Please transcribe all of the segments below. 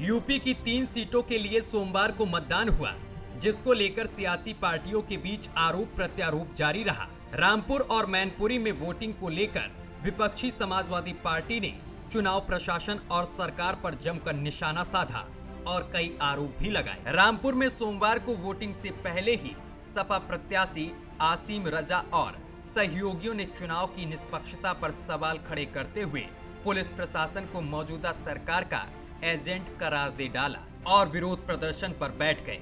UP की 3 सीटों के लिए सोमवार को मतदान हुआ, जिसको लेकर सियासी पार्टियों के बीच आरोप प्रत्यारोप जारी रहा। रामपुर और मैनपुरी में वोटिंग को लेकर विपक्षी समाजवादी पार्टी ने चुनाव प्रशासन और सरकार पर जमकर निशाना साधा और कई आरोप भी लगाए। रामपुर में सोमवार को वोटिंग से पहले ही सपा प्रत्याशी आसिम रजा और सहयोगियों ने चुनाव की निष्पक्षता पर सवाल खड़े करते हुए पुलिस प्रशासन को मौजूदा सरकार का एजेंट करार दे डाला और विरोध प्रदर्शन पर बैठ गए।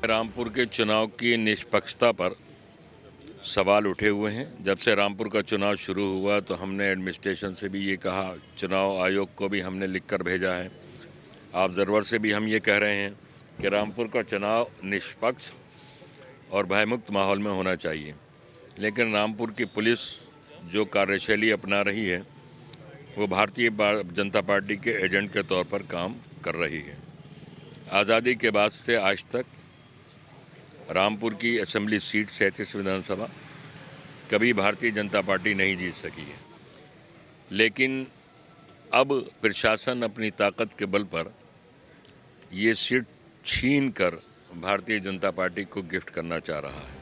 रामपुर के चुनाव की निष्पक्षता पर सवाल उठे हुए हैं। जब से रामपुर का चुनाव शुरू हुआ तो हमने एडमिनिस्ट्रेशन से भी ये कहा, चुनाव आयोग को भी हमने लिखकर भेजा है, ऑब्जर्वर से भी हम ये कह रहे हैं कि रामपुर का चुनाव निष्पक्ष और भयमुक्त माहौल में होना चाहिए। लेकिन रामपुर की पुलिस जो कार्यशैली अपना रही है वो भारतीय जनता पार्टी के एजेंट के तौर पर काम कर रही है। आज़ादी के बाद से आज तक रामपुर की असेंबली सीट 37 विधानसभा कभी भारतीय जनता पार्टी नहीं जीत सकी है। लेकिन अब प्रशासन अपनी ताकत के बल पर ये सीट छीन कर भारतीय जनता पार्टी को गिफ्ट करना चाह रहा है।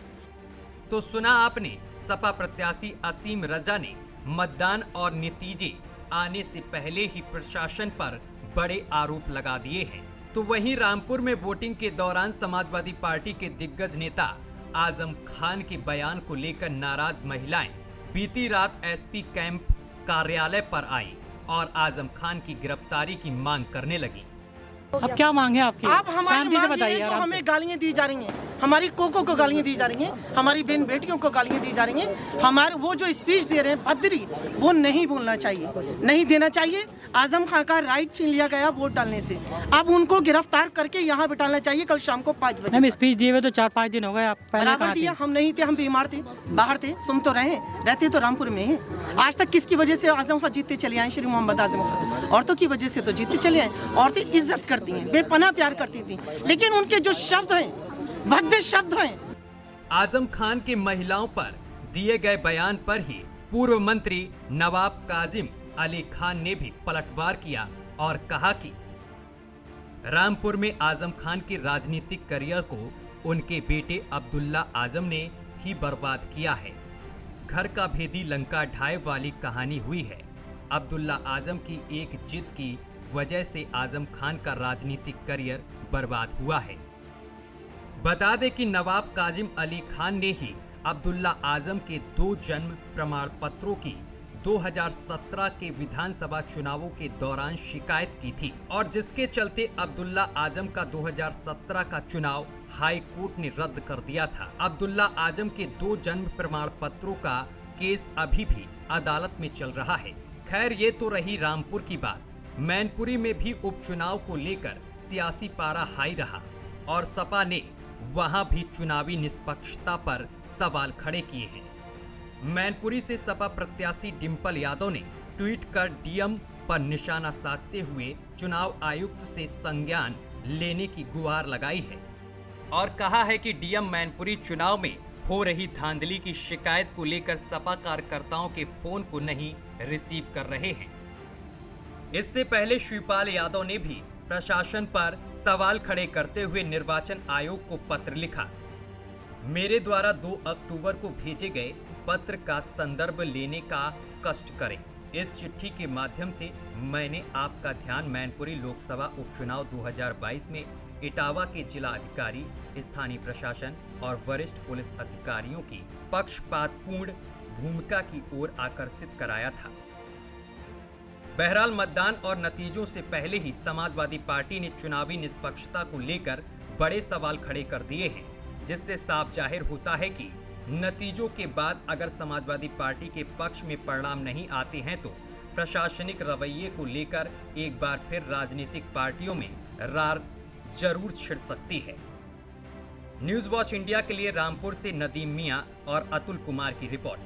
तो सुना आपने, सपा प्रत्याशी असीम रजा ने मतदान और नतीजे आने से पहले ही प्रशासन पर बड़े आरोप लगा दिए हैं। तो वहीं रामपुर में वोटिंग के दौरान समाजवादी पार्टी के दिग्गज नेता आजम खान के बयान को लेकर नाराज महिलाएं बीती रात एसपी कैंप कार्यालय पर आई और आजम खान की गिरफ्तारी की मांग करने लगी। अब क्या मांग है आपकी? आप हमारी शांति से बताइए। जो हमें गालियां दी जा रही हैं, हमारी कोको को गालियां दी जा रही हैं, हमारी बहन बेटियों को गालियां दी जा रही हैं, हमारे वो जो स्पीच दे रहे हैं भद्री, वो नहीं बोलना चाहिए, नहीं देना चाहिए। आजम खान का राइट छीन लिया गया वोट डालने से। अब उनको गिरफ्तार करके यहाँ बिठाना चाहिए कल शाम को 5 बजे। हम स्पीच दिए हुए तो 4-5 दिन हो गए। आप पहले बराबर कहाँ दिया, हम नहीं थे, हम बीमार थे, बाहर थे, सुन तो रहे, रहते तो रामपुर में हैं। आज तक किसकी वजह से आजम खान जीतते चले आए? श्री मोहम्मद आजम खान औरतों की वजह से तो जीतते चले आए। औरतें इज्जत करती हैं, बेपनाह प्यार करती थी, लेकिन उनके जो शब्द हैं, भद्दे शब्द हैं। आजम खान के महिलाओं पर दिए गए बयान पर ही पूर्व मंत्री नवाब काजिम अली खान ने भी पलटवार किया और कहा कि रामपुर में आजम खान के राजनीतिक करियर को उनके बेटे अब्दुल्ला आजम ने ही बर्बाद किया है। घर का भेदी लंका ढाए वाली कहानी हुई है। अब्दुल्ला आजम की एक जिद की वजह से आजम खान का राजनीतिक करियर बर्बाद हुआ है। बता दें कि नवाब काजिम अली खान ने ही अब्दुल्ला आजम के 2 जन्म प्रमाण पत्रों की 2017 के विधानसभा चुनावों के दौरान शिकायत की थी और जिसके चलते अब्दुल्ला आजम का 2017 का चुनाव हाई कोर्ट ने रद्द कर दिया था। अब्दुल्ला आजम के 2 जन्म प्रमाण पत्रों का केस अभी भी अदालत में चल रहा है। खैर, ये तो रही रामपुर की बात। मैनपुरी में भी उपचुनाव को लेकर सियासी पारा हाई रहा और सपा ने वहां भी चुनावी निष्पक्षता पर सवाल खड़े किए हैं। मैनपुरी से सपा प्रत्याशी डिंपल यादव ने ट्वीट कर डीएम पर निशाना साधते हुए चुनाव आयुक्त से संज्ञान लेने की गुहार लगाई है और कहा है कि डीएम मैनपुरी चुनाव में हो रही धांधली की शिकायत को लेकर सपा कार्यकर्ताओं के फोन को नहीं रिसीव कर रहे हैं। इससे पहले शिवपाल यादव ने भी प्रशासन पर सवाल खड़े करते हुए निर्वाचन आयोग को पत्र लिखा। मेरे द्वारा 2 अक्टूबर को भेजे गए पत्र का संदर्भ लेने का कष्ट करें। इस चिट्ठी के माध्यम से मैंने आपका ध्यान मैनपुरी लोकसभा उपचुनाव 2022 में इटावा के जिला अधिकारी, स्थानीय प्रशासन और वरिष्ठ पुलिस अधिकारियों की पक्षपातपूर्ण भूमिका की ओर आकर्षित कराया था। बहरहाल, मतदान और नतीजों से पहले ही समाजवादी पार्टी ने चुनावी निष्पक्षता को लेकर बड़े सवाल खड़े कर दिए हैं, जिससे साफ जाहिर होता है कि नतीजों के बाद अगर समाजवादी पार्टी के पक्ष में परिणाम नहीं आते हैं तो प्रशासनिक रवैये को लेकर एक बार फिर राजनीतिक पार्टियों में रार जरूर छिड़ सकती है। न्यूज़ वॉच इंडिया के लिए रामपुर से नदीम मियां और अतुल कुमार की रिपोर्ट।